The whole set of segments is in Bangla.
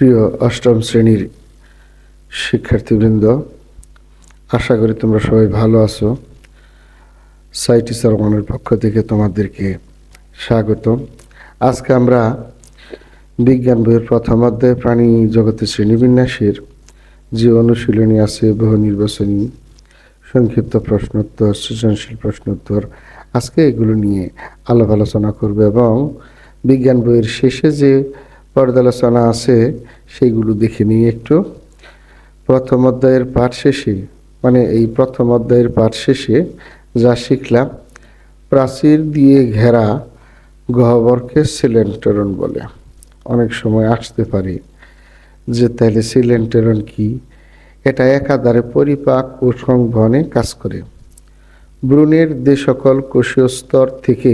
প্রিয় অষ্টম শ্রেণীর শিক্ষার্থীবৃন্দ, আশা করি তোমরা সবাই ভালো আছো। সাইটি সরমানের পক্ষ থেকে তোমাদেরকে স্বাগতম। আজকে আমরা বিজ্ঞান বইয়ের প্রথম অধ্যায় প্রাণী জগতের শ্রেণীবিন্যাসের যে অনুশীলনী আছে, বহু নির্বাচনী, সংক্ষিপ্ত প্রশ্নোত্তর, সৃজনশীল প্রশ্নোত্তর, আজকে এগুলো নিয়ে আলোচনা করবে এবং বিজ্ঞান বইয়ের শেষে যে পর্যালোচনা আছে সেইগুলো দেখে নিয়ে একটু প্রথম অধ্যায়ের পাঠ শেষে, এই প্রথম অধ্যায়ের পাঠ শেষে যা শিখলাম, প্রাচীর দিয়ে ঘেরা গহ্বরকে সিলেন্টেরন বলে। অনেক সময় আসতে পারে যে তাহলে সিলেন্টেরন কি? এটা একাধারে পরিপাক ও সংবহনে কাজ করে। ভ্রূণের যে সকল কোষীয় স্তর থেকে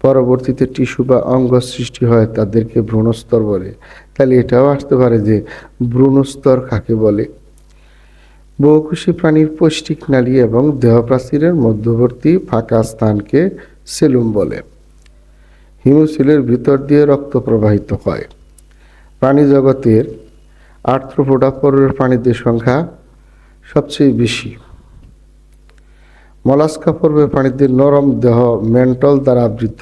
পরবর্তীতে টিস্যু বা অঙ্গ সৃষ্টি হয় তাদেরকে ভ্রূণস্তর বলে। তাহলে এটাও আসতে পারে যে ভ্রূণস্তর কাকে বলে। বহুকোষী প্রাণীর পৌষ্টিক নালী এবং দেহপ্রাচীরের মধ্যবর্তী ফাঁকা স্থানকে সেলুম বলে। হিমোসিলের ভিতর দিয়ে রক্ত প্রবাহিত হয়। প্রাণী জগতের আর্থ্রোপোডা পর্বের প্রাণীদের সংখ্যা সবচেয়ে বেশি। মলাস্কা পর্বের প্রাণীদের নরম দেহ মেন্টল দ্বারা আবৃত।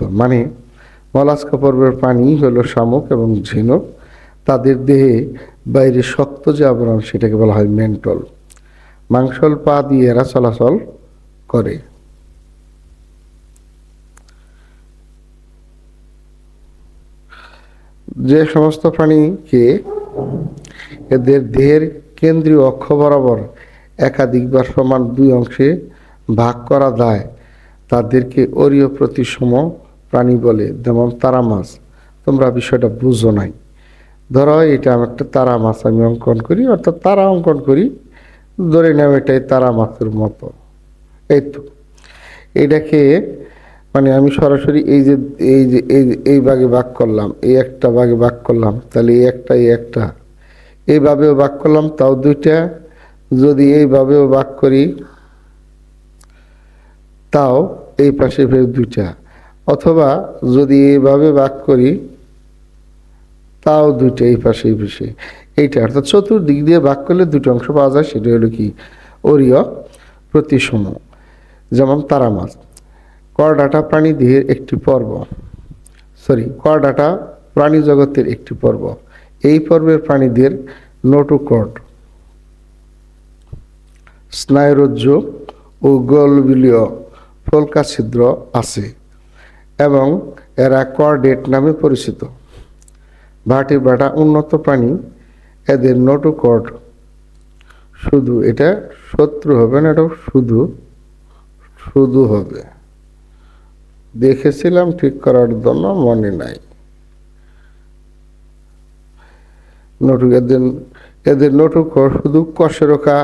মলাস্কা পর্বের প্রাণী হলো শামুক এবং ঝিনুক। তাদের দেহে বাইরে শক্ত যে আবরণ সেটাকে বলা হয় মেন্টল। মাংসল পা দিয়ে এরা চলাচল করে। যে সমস্ত প্রাণীকে এদের দেহের কেন্দ্রীয় অক্ষ বরাবর একাধিকবার সমান দুই অংশে ভাগ করা যায় তাদেরকে অরীয় প্রতিসম প্রাণী বলে। যেমন তারা মাছ, তোমরা বিষয়টা বুঝো নাই। ধরো এটা আমি একটা তারা মাছ আমি অঙ্কন করি, অর্থাৎ তারা অঙ্কন করি, ধরে নাও এটাই তারা মাছের মতো। এই তো এটাকে আমি সরাসরি এই ভাগে ভাগ করলাম, এই একটা ভাগে ভাগ করলাম, তাহলে এই একটা এইভাবেও ভাগ করলাম, তাও দুইটা। যদি এইভাবেও ভাগ করি তাও এই পাশে ফের দুইটা, অথবা যদি এইভাবে ভাগ করি তাও দুইটা, এই পাশে এই পাশে এইটা, অর্থাৎ চতুর্দিক দিয়ে ভাগ করলে দুটো অংশ পাওয়া যায়। সেটা হলো কি? অরীয় প্রতিসম। যেমন তারা মাছ। করডাটা প্রাণী দেহের একটি পর্ব, করডাটা প্রাণী জগতের একটি পর্ব। এই পর্বের প্রাণীদের নোটোকর্ড, স্নায়ুরজ্জ ও গলবিলীয় ফলকা ছিদ্র আছে এবং এরা কর্ডেট নামে পরিচিত। ভার্টিব্রাটা উন্নত প্রাণী, এদের নোটোকর্ড শুধু, এটা শত্রু হবে না, এটা শুধু হবে। দেখেছিলাম ঠিক করার জন্য মনে নাই। এদের নোটোকর্ড শুধু কশেরোকা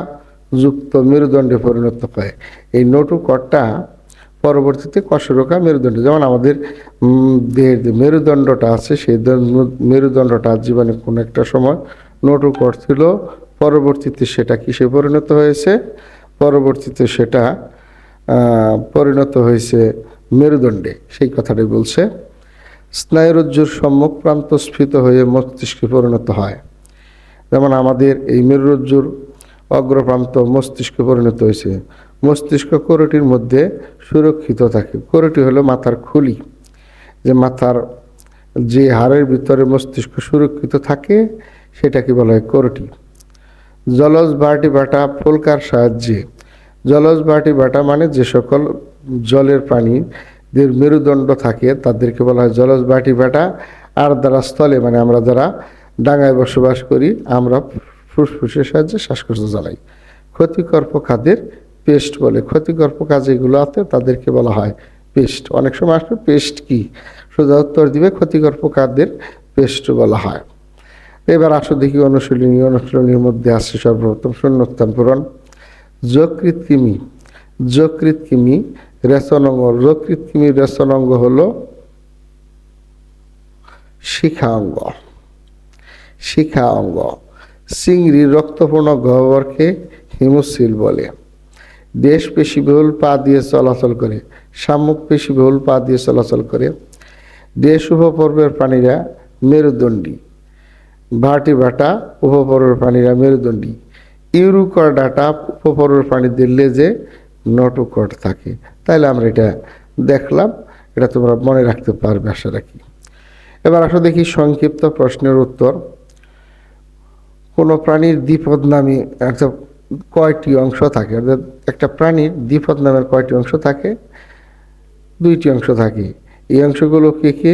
যুক্ত মেরুদণ্ডে পরিণত হয়। এই নোটোকর্ডটা পরবর্তীতে কশেরোকা মেরুদণ্ড, যেমন আমাদের দেহের যে মেরুদণ্ডটা আছে সেই মেরুদণ্ডটা জীবনে কোনো একটা সময় নোটোকর্ড ছিল, পরবর্তীতে সেটা কিসে পরিণত হয়েছে? পরবর্তীতে সেটা পরিণত হয়েছে মেরুদণ্ডে। সেই কথাটাই বলছে। স্নায়ুরজ্জুর সম্মুখ প্রান্ত স্ফীত হয়ে মস্তিষ্কে পরিণত হয়। যেমন আমাদের এই মেরুরজ্জুর অগ্রপ্রান্ত মস্তিষ্কে পরিণত হয়েছে। মস্তিষ্ক কোরটির মধ্যে সুরক্ষিত থাকে। কোরটি হলো মাথার খুলি, যে মাথার যে হাড়ের ভিতরে মস্তিষ্ক সুরক্ষিত থাকে সেটাকে বলা হয় কোরটি। জলজ ভার্টিব্রাটা ফলকার সাহায্যে, জলজ ভার্টিব্রাটা যে সকল জলের প্রাণীদের মেরুদণ্ড থাকে তাদেরকে বলা হয় জলজ ভার্টিব্রাটা। আর দ্বারা স্থলে, আমরা যারা ডাঙায় বসবাস করি, আমরা ফুসফুসের সাহায্যে শ্বাসকষ্ট চালাই। ক্ষতিকর পোকাদের পেস্ট বলে। ক্ষতিকর পোকা যেগুলো আছে তাদেরকে বলা হয় পেস্ট। অনেক সময় আসলে পেস্ট কি, সোজা উত্তর দিবে ক্ষতিকর পোকাদের পেস্ট বলা হয়। এবার আসো দেখি অনুশীলনীর মধ্যে আসছে সর্বপ্রথম শূন্যস্থান পূরণ। যকৃৎকৃমি রেচন অঙ্গ। যকৃৎকৃমির রেচন অঙ্গ হলো শিখা অঙ্গ। চিংড়ির রক্তপূর্ণ গহ্বরকে হিমোসিল বলে। দেশ পেশিবহুল পা দিয়ে চলাচল করে। শামুক পেশিবহুল পা দিয়ে চলাচল করে। দেশ উপপর্বের প্রাণীরা মেরুদণ্ডী। ভার্টিব্রাটা উপপর্বের প্রাণীরা মেরুদণ্ডী। ইউরোকর্ডাটা উপপর্বের প্রাণীদের লেজে নটোকর্ড থাকে। তাইলে আমরা এটা দেখলাম, এটা তোমরা মনে রাখতে পারবে আশা রাখি। এবার আসো দেখি সংক্ষিপ্ত প্রশ্নের উত্তর। কোনো প্রাণীর দ্বিপদ নামে অর্থাৎ কয়টি অংশ থাকে? অর্থাৎ একটা প্রাণীর দ্বিপদ নামের কয়টি অংশ থাকে? 2টি অংশ থাকে। এই অংশগুলো কি কি?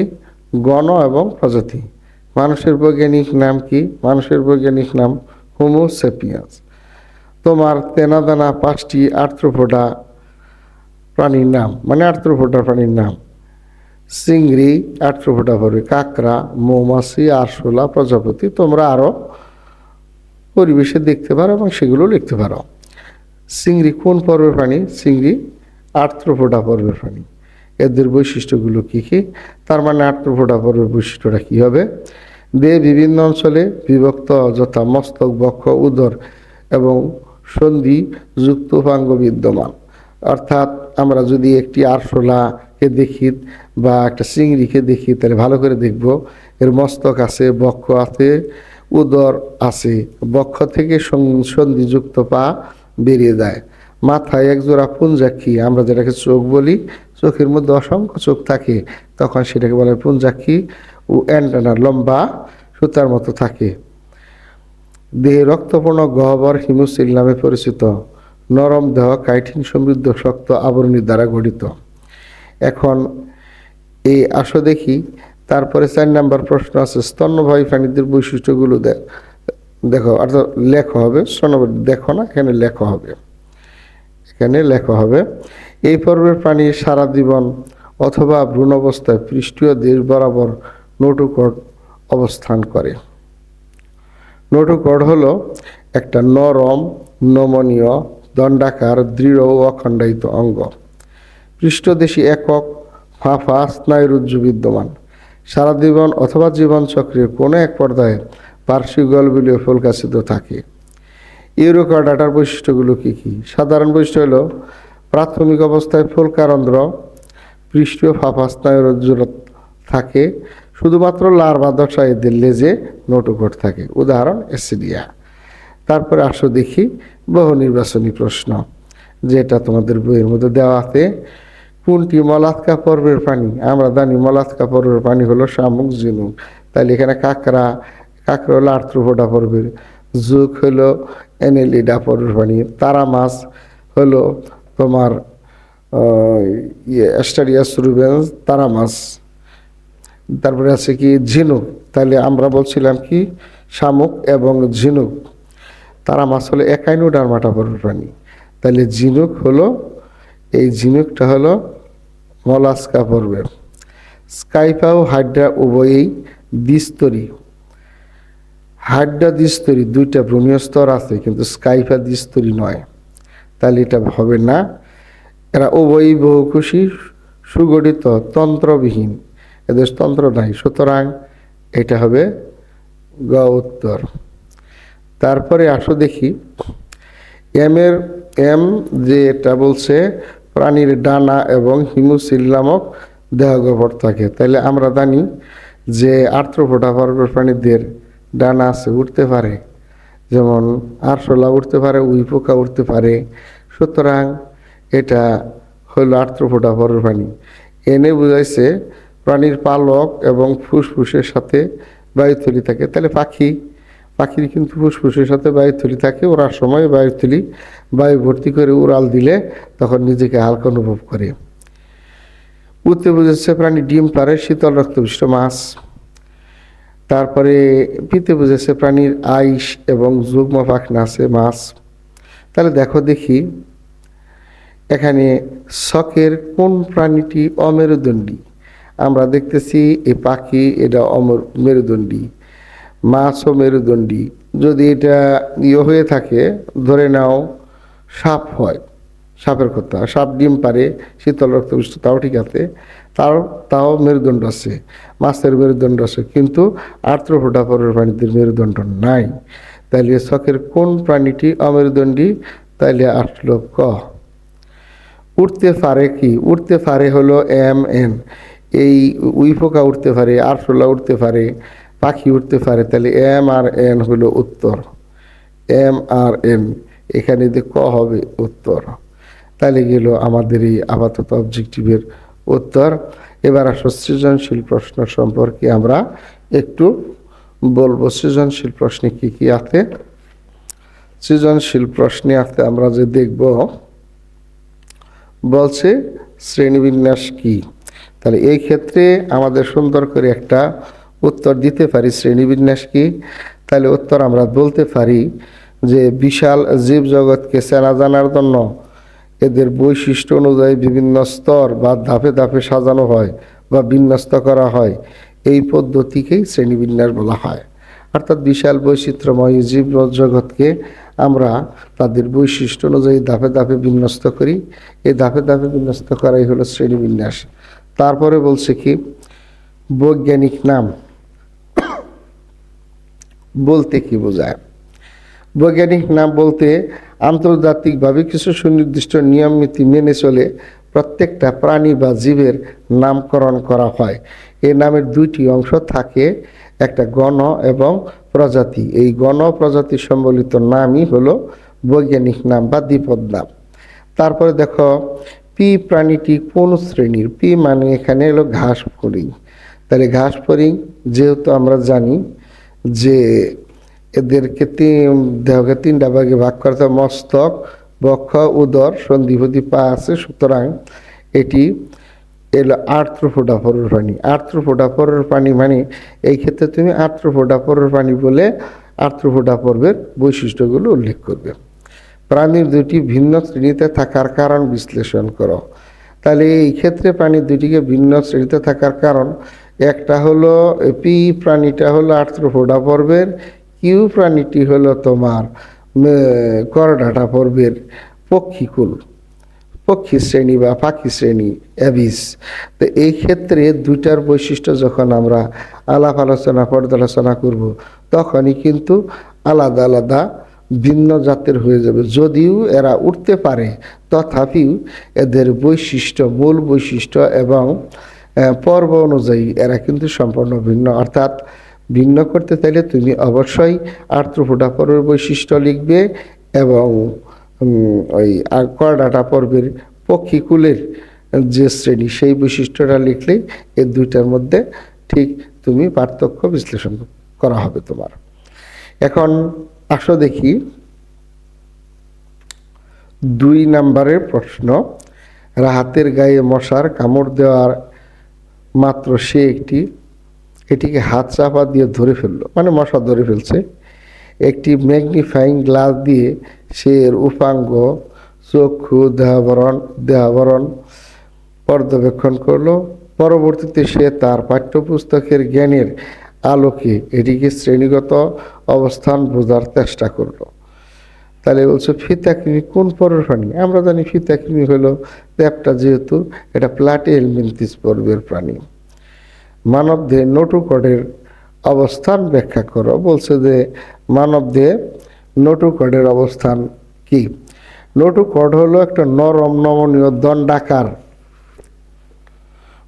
গণ এবং প্রজাতি। মানুষের বৈজ্ঞানিক নাম কি? মানুষের বৈজ্ঞানিক নাম হোমো সেপিয়েন্স। তোমার তেনাদানা 5টি আর্থ্রোপোডা প্রাণীর নাম, মানে আর্থ্রোপোডা প্রাণীর নাম: চিংড়ি আর্থ্রোপোডা পড়বে, কাঁকড়া, মৌমাছি, আরশোলা, প্রজাপতি। তোমরা আরও পরিবেশে দেখতে পারো এবং সেগুলো লিখতে পারো। চিংড়ি কোন পর্বের প্রাণী? চিংড়ি আর্থ্রোপোডা পর্বের প্রাণী। এদের বৈশিষ্ট্যগুলো কি কি? তার মানে আর্থ্রোপোডা পর্বের বৈশিষ্ট্যটা কি হবে? দেহে বিভিন্ন অঞ্চলে বিভক্ত, যথা মস্তক, বক্ষ, উদর এবং সন্ধি যুক্ত উপাঙ্গ বিদ্যমান। অর্থাৎ আমরা যদি একটি আরশোলাকে দেখি বা একটা চিংড়িকে দেখি, তাহলে ভালো করে দেখব এর মস্তক আছে, বক্ষ আছে, উদর আছে। বক্ষ থেকে সন্ধিযুক্ত পা বেরিয়ে যায়। মাথায় একজোড়া পুঞ্জাক্ষী, আমরা যেটাকে চোখ বলি, চোখের মধ্যে অসংখ্য চোখ থাকে, তখন সেটাকে বলে পুঞ্জাক্ষী। ও অ্যান্টেনা লম্বা সুতার মতো থাকে। দেহে রক্তপূর্ণ গহ্বর হিমোসিল নামে পরিচিত। নরম দেহ কাইটিন সমৃদ্ধ শক্ত আবরণী দ্বারা গঠিত। এখন এই আসো দেখি, তারপরে 4 নম্বর প্রশ্ন আছে, স্তন্যপায়ী প্রাণীদের বৈশিষ্ট্যগুলো দেখো, অর্থাৎ লেখা হবে। দেখো না, এখানে লেখা হবে, এখানে লেখা হবে। এই পর্বের প্রাণী সারা জীবন অথবা ভ্রূণ অবস্থায় পৃষ্ঠীয় দেশ বরাবর নোটোকর্ড অবস্থান করে। নোটোকর্ড হলো একটা নরম, নমনীয়, দণ্ডাকার, দৃঢ় ও অখণ্ডায়িত অঙ্গ। পৃষ্ঠদেশী একক ফাঁপা স্নায়ুরজ্জু বিদ্যমান। সারা জীবন অথবা জীবনচক্রের কোনো এক পর্যায়ে পার্শ্বিক গলবিলীয় ফুলকাসিত থাকে। ইউরোকর্ডাটার বৈশিষ্ট্যগুলো কি কি? সাধারণ বৈশিষ্ট্য হলো প্রাথমিক অবস্থায় ফুলকারন্ধ্র, পৃষ্ঠীয় ফাঁপা স্নায়ুরজ্জু থাকে। শুধুমাত্র লার্ভা দশায় এদের লেজে নোটোকর্ড থাকে। উদাহরণ অ্যাসিডিয়া। তারপরে আসো দেখি বহু নির্বাচনী প্রশ্ন, যেটা তোমাদের বইয়ের মধ্যে দেওয়া আছে। কোনটি মলাস্কা পর্বের প্রাণী? আমরা জানি মলাস্কা পর্বের প্রাণী হলো শামুক, ঝিনুক। তাহলে এখানে কাঁকড়া হলো আর্থ্রোপোডা পর্বের, জুক হলো অ্যানেলিডা পর্বের প্রাণী, তারা মাছ হলো তোমার অ্যাস্টারিয়াস রুবেন্স, তারা মাছ। তারপরে আছে কি ঝিনুক, তাহলে আমরা বলছিলাম কি শামুক এবং ঝিনুক। তারা মাছ হলো একাইনোডার্মাটা পর্বের প্রাণী। তাহলে ঝিনুক হলো, এই ঝিনুকটা হলো মলাস্কা পর্বের। স্কাইপা ও হাইড্রা উভয়েই দ্বিস্তরী। হাইড্রা দ্বিস্তরী, 2টা ভ্রূণীয় স্তর আছে, কিন্তু স্কাইপা দ্বিস্তরী নয়। তাহলে এটা হবে না। এরা উভয়ই বহুকোষী, সুগঠিত, তন্ত্রবিহীন, এদের তন্ত্র নাই, সুতরাং এটা হবে গ উত্তর। তারপরে আসো দেখি এম যে এটা বলছে প্রাণীর ডানা এবং হিমোসিল নামক দেহগহ্বর থাকে। তাহলে আমরা জানি যে আর্থ্রোপোডা পর্বের প্রাণীদের ডানা আছে, উঠতে পারে, যেমন আরশোলা উঠতে পারে, উইপোকা উঠতে পারে। সুতরাং এটা হলো আর্থ্রোপোডা পর্বের প্রাণী। এনে বুঝাইছে প্রাণীর পালক এবং ফুসফুসের সাথে বায়ুথলি থাকে। তাহলে পাখির কিন্তু ফুসফুসের সাথে বায়ুথলি থাকে। ওড়ার সময় বায়ুথলি বায়ু ভর্তি করে উড়াল দিলে তখন নিজেকে হালকা অনুভব করে। উঠতে বুঝেছে প্রাণী ডিম পারে, শীতল রক্তবিষ্ট মাছ। তারপরে পিতে বুঝেছে প্রাণীর আইস এবং যুগ্ম পাখনা আছে, মাছ। তাহলে দেখো দেখি এখানে শখের কোন প্রাণীটি অমেরুদণ্ডী? আমরা দেখতেছি এই পাখি এটা মেরুদণ্ডী, মাছও মেরুদণ্ডী। যদি এটা হয়ে থাকে, ধরে নাও সাপ হয়, সাপের কথা, সাপ ডিম পারে, শীতল রক্তবিষ্ট, তাও ঠিক আছে, তাও মেরুদণ্ড আছে, মাছের মেরুদণ্ড আছে, কিন্তু আর্থ্রোপোডা পর্বের প্রাণীদের মেরুদণ্ড নাই। তাইলে শখের কোন প্রাণীটি অমেরুদণ্ডী? তাইলে আসলো ক। উঠতে পারে কি? উঠতে পারে হলো এম এন। এই উইপোকা উঠতে পারে, আরশোলা উঠতে পারে, পাখি উঠতে পারে, তাহলে এম আর এন হলো উত্তর, এম আর এন, এখানে যদি ক হবে উত্তর। তাহলে গেল আমাদের এই আপাতত অবজেক্টিভের উত্তর। এবার আসো সৃজনশীল প্রশ্ন সম্পর্কে আমরা একটু বলবো। সৃজনশীল প্রশ্নে কি কি আছে? সৃজনশীল প্রশ্নে আছে আমরা যে দেখব, বলছে শ্রেণীবিন্যাস কি। তাহলে এই ক্ষেত্রে আমাদের সুন্দর করে একটা উত্তর দিতে পারি শ্রেণীবিন্যাস কি। তাহলে উত্তর আমরা বলতে পারি যে বিশাল জীবজগৎকে চেনা জানার জন্য এদের বৈশিষ্ট্য অনুযায়ী বিভিন্ন স্তর বা ধাপে ধাপে সাজানো হয় বা বিন্যস্ত করা হয়, এই পদ্ধতিকেই শ্রেণীবিন্যাস বলা হয়। অর্থাৎ বিশাল বৈচিত্র্যময় জীব জগৎকে আমরা তাদের বৈশিষ্ট্য অনুযায়ী ধাপে ধাপে বিন্যস্ত করি, এই ধাপে ধাপে বিন্যস্ত করাই হলো শ্রেণীবিন্যাস। তারপরে বলছে কি, বৈজ্ঞানিক নাম বলতে কি বোঝায়? বৈজ্ঞানিক নাম বলতে আন্তর্জাতিকভাবে কিছু সুনির্দিষ্ট নিয়ম নীতি মেনে চলে প্রত্যেকটা প্রাণী বা জীবের নামকরণ করা হয়। এই নামের দুইটি অংশ থাকে, একটা গণ এবং প্রজাতি। এই গণ প্রজাতি সম্বলিত নামই হলো বৈজ্ঞানিক নাম বা দ্বিপদ নাম। তারপরে দেখো, পি প্রাণীটি কোন শ্রেণীর? পি মানে এখানে হলো ঘাস ফড়িং। তাহলে ঘাস ফড়িং যেহেতু আমরা জানি যে এদেরকে দেহকে তিনটা ভাগে ভাগ করতে, মস্তক, বক্ষ, উদর, সন্ধিপতি পা আছে, সুতরাং এটি এলো আর্থ্রোপোডা প্রাণী। আর্থ্রোপোডা প্রাণী মানে এই ক্ষেত্রে তুমি আর্থ্রোপোডা প্রাণী বলে আর্থ্রোপোডা পর্বের বৈশিষ্ট্যগুলো উল্লেখ করবে। প্রাণীর দুটি ভিন্ন শ্রেণীতে থাকার কারণ বিশ্লেষণ করো। তাহলে এই ক্ষেত্রে প্রাণীর দুটিকে ভিন্ন শ্রেণীতে থাকার কারণ, একটা হলো পি প্রাণীটা হলো আর্থ্রোপোডা পর্বের, কিউ প্রাণীটি হলো তোমার করডাটা পর্বের পক্ষীকুল, পক্ষী শ্রেণী বা পাখি শ্রেণী অ্যাবিস। তো এই ক্ষেত্রে দুইটার বৈশিষ্ট্য যখন আমরা আলাপ আলোচনা পর্যালোচনা করব, তখনই কিন্তু আলাদা আলাদা ভিন্ন জাতের হয়ে যাবে। যদিও এরা উঠতে পারে, তথাপিও এদের বৈশিষ্ট্য, মূল বৈশিষ্ট্য এবং পর্ব অনুযায়ী এরা কিন্তু সম্পূর্ণ ভিন্ন। অর্থাৎ ভিন্ন করতে চাইলে তুমি অবশ্যই আর্থ্রোপোডা পর্বের বৈশিষ্ট্য লিখবে এবং ওই করডাটা পর্বের পক্ষীকুলের যে শ্রেণী সেই বৈশিষ্ট্যটা লিখলেই এই দুইটার মধ্যে ঠিক তুমি পার্থক্য বিশ্লেষণ করা হবে তোমার। এখন আসো দেখি 2 নম্বরের প্রশ্ন। রাহাতের গায়ে মশার কামড় দেওয়ার মাত্র সে এটিকে হাত চাপা দিয়ে ধরে ফেললো, মানে মশা ধরে ফেলছে। একটি ম্যাগনিফাইং গ্লাস দিয়ে সে এর উপাঙ্গ, চক্ষু, দেহাবরণ পর্যবেক্ষণ করলো। পরবর্তীতে সে তার পাঠ্যপুস্তকের জ্ঞানের আলোকে এটিকে শ্রেণীগত অবস্থান বোঝার চেষ্টা করলো। তাহলে বলছে ফিতাকৃমি কোন পর্বের প্রাণী? আমরা জানি ফিতাকৃমি হলো চ্যাপ্টা, যেহেতু এটা প্লাটিহেলমিনথিস পর্বের প্রাণী। মানবদেহে নোটোকর্ডের অবস্থান ব্যাখ্যা করো। বলছে যে মানবদেহে নোটোকর্ডের অবস্থান কি? নোটোকর্ড হলো একটা নরম নমনীয় দণ্ডাকার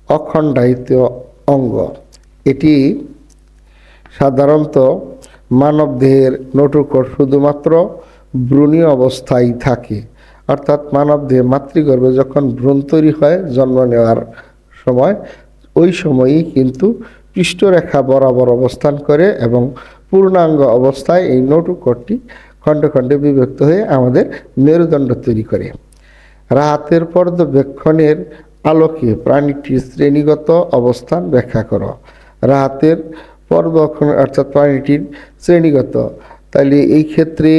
অখণ্ডায়িত অঙ্গ। এটি সাধারণত মানবদেহের নোটোকর্ড শুধুমাত্র ভ্রূণীয় অবস্থায় থাকে। অর্থাৎ মানবদেহে মাতৃগর্ভে যখন ভ্রূণ তৈরি হয় জন্ম নেওয়ার সময়, ওই সময়ই কিন্তু পৃষ্ঠরেখা বরাবর অবস্থান করে এবং পূর্ণাঙ্গ অবস্থায় এই নোটোকর্ডটি খণ্ডে খণ্ডে বিভক্ত হয়ে আমাদের মেরুদণ্ড তৈরি করে। রাহাতের পর্যবেক্ষণের আলোকে প্রাণীটির শ্রেণীগত অবস্থান ব্যাখ্যা করো। রাহাতের পর্যবেক্ষণ অর্থাৎ প্রাণীটির শ্রেণীগত, তাহলে এই ক্ষেত্রে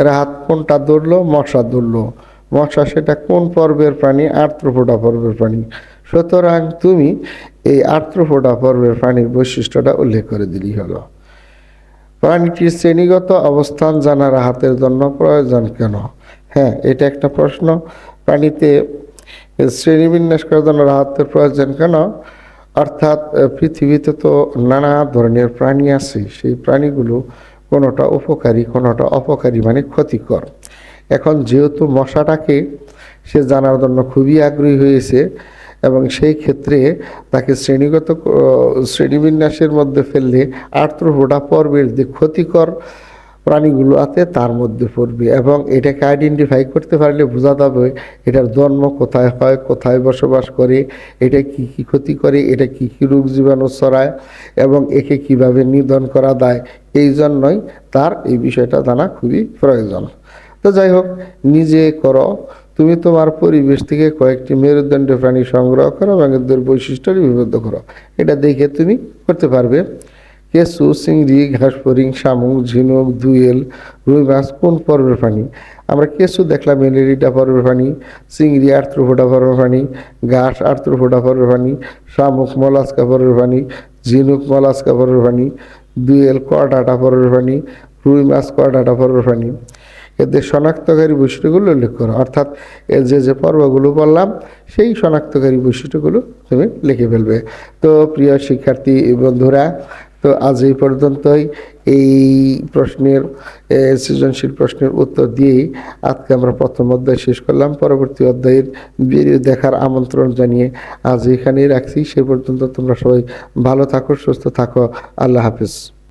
রাহাত কোনটা ধরলো? মশা ধরলো। মশা সেটা কোন পর্বের প্রাণী? আর্থ্রোপোডা পর্বের প্রাণী। সুতরাং তুমি এই আর্থ্রোপোডা পর্বের প্রাণীর বৈশিষ্ট্যটা উল্লেখ করে দিলেই হলো। প্রাণীটির শ্রেণীগত অবস্থান জানা রাহাতের জন্য প্রয়োজন কেন? হ্যাঁ, এটা একটা প্রশ্ন। প্রাণীতে শ্রেণীবিন্যাস করার জন্য রাহাতের প্রয়োজন কেন? অর্থাৎ পৃথিবীতে তো নানা ধরনের প্রাণী আছে, সেই প্রাণীগুলো কোনোটা উপকারী কোনোটা অপকারী, মানে ক্ষতিকর। এখন যেহেতু মশাটাকে সে জানার জন্য খুবই আগ্রহী হয়েছে এবং সেই ক্ষেত্রে তাকে শ্রেণীবিন্যাসের মধ্যে ফেললে আর্থ্রোপোডা পর্বের যে ক্ষতিকর প্রাণীগুলো আছে তার মধ্যে পড়বে, এবং এটাকে আইডেন্টিফাই করতে পারলে বোঝা যাবে এটার জন্ম কোথায় হয়, কোথায় বসবাস করে, এটা কি কি ক্ষতি করে, এটা কি কি রোগ জীবাণু ছড়ায়, এবং একে কিভাবে নিধন করা যায়। এই জন্যই তার এই বিষয়টা জানা খুবই প্রয়োজন। তো যাই হোক, নিজে করো, তুমি তোমার পরিবেশ থেকে কয়েকটি মেরুদণ্ড প্রাণী সংগ্রহ করো এবং এদের বৈশিষ্ট্য লিপিবদ্ধ করো। এটা দেখে তুমি করতে পারবে কেঁচু, চিংড়ি, ঘাসফড়িং, শামুক, ঝিনুক, দুয়েল, রুই মাছ কোন পর্বের প্রাণী। আমরা কেঁচু দেখলাম এলিরিডা পর্বের প্রাণী, চিংড়ি আর্থ্রোপোডা পর্বের প্রাণী, ঘাস আর্থ্রোপোডা পর্বের প্রাণী, শামুক মলাস্কা পর্বের প্রাণী, ঝিনুক মলাস্কা পর্বের প্রাণী, দুয়েল কর্ডাটা পর্বের প্রাণী, রুই মাছ কর্ডাটা পর্বের প্রাণী। এদের শনাক্তকারী বৈশিষ্ট্যগুলো উল্লেখ করো, অর্থাৎ এর যে যে পর্বগুলো বললাম সেই শনাক্তকারী বৈশিষ্ট্যগুলো তুমি লিখে ফেলবে। তো প্রিয় শিক্ষার্থী বন্ধুরা, তো আজ এই পর্যন্তই। এই প্রশ্নের সৃজনশীল প্রশ্নের উত্তর দিয়েই আজকে আমরা প্রথম অধ্যায় শেষ করলাম। পরবর্তী অধ্যায়ের ভিডিও দেখার আমন্ত্রণ জানিয়ে আজ এখানেই রাখছি। সে পর্যন্ত তোমরা সবাই ভালো থাকো, সুস্থ থাকো। আল্লাহ হাফেজ।